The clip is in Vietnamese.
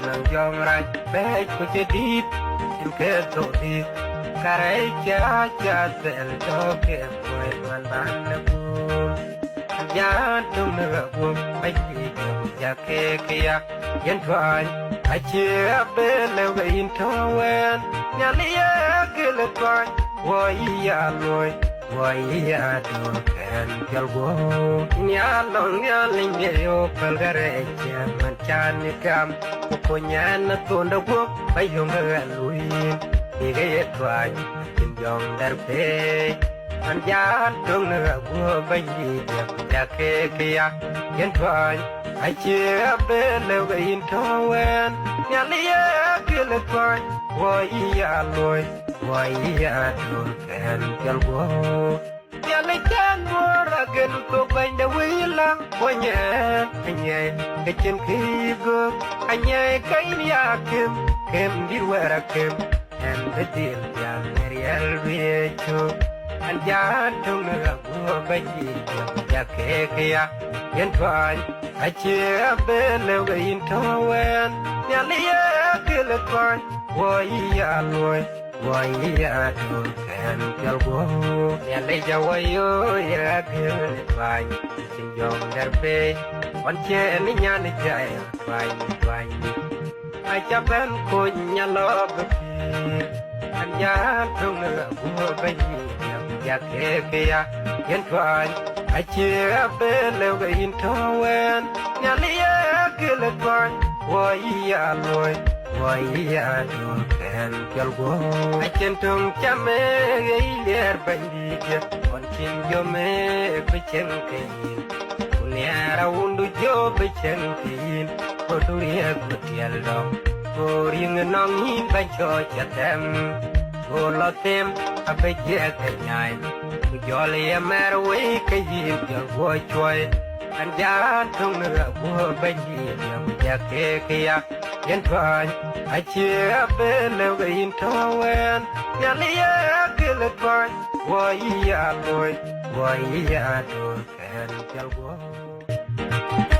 lang jong rai be ku che dit in ke to di kare cha cha tel to ke koi man ban na bu ya tung na bu bai ki ya ke ya yen twai a che be le we in to wen nya li ya ke le twai wo ya loi wo ya do ken kel go nya long ya ling yo pel gare che man chan ni kam ko nya na to nda go bai yo ga lui ni ge twai tin yong dar pe an ya tung na go bai di ya ke ya yen twai a che be le we in to wen nya li ya ke le twai wo ya loi why ya do can tell go ya le can more again to find the wheel when anye ke chen ki go anye kai ya kem di wera kem and the deal ya real video and ya do na go ba ji ya ke ya yen twan a che be le in to wen ya le ya ke le twan why ya loi why ya do can tell go ya le ja wayo ya ke bai sin yong dar pe on che ni nya ni jai bai ai cha ben ko nya lo be an ya tung na go bai ya ke ya yen twan ai che be le ga in to wen nya le ya ke le twan why ya loi why ya do can tell go I can tung chame yer bandi ke on chin yo me pe chen ke kunyara undu jo pe chen ke ko duriya ko tiel dom ko ring nong hin ba cho chatem ko lo tem a pe je ke nyai ku jo le mer we ke yin jo go choi an ja tung na go bandi ya ke ya yen twan a che be le in to wen ya le ya ke le twan wo ya loi wo ya do can tell go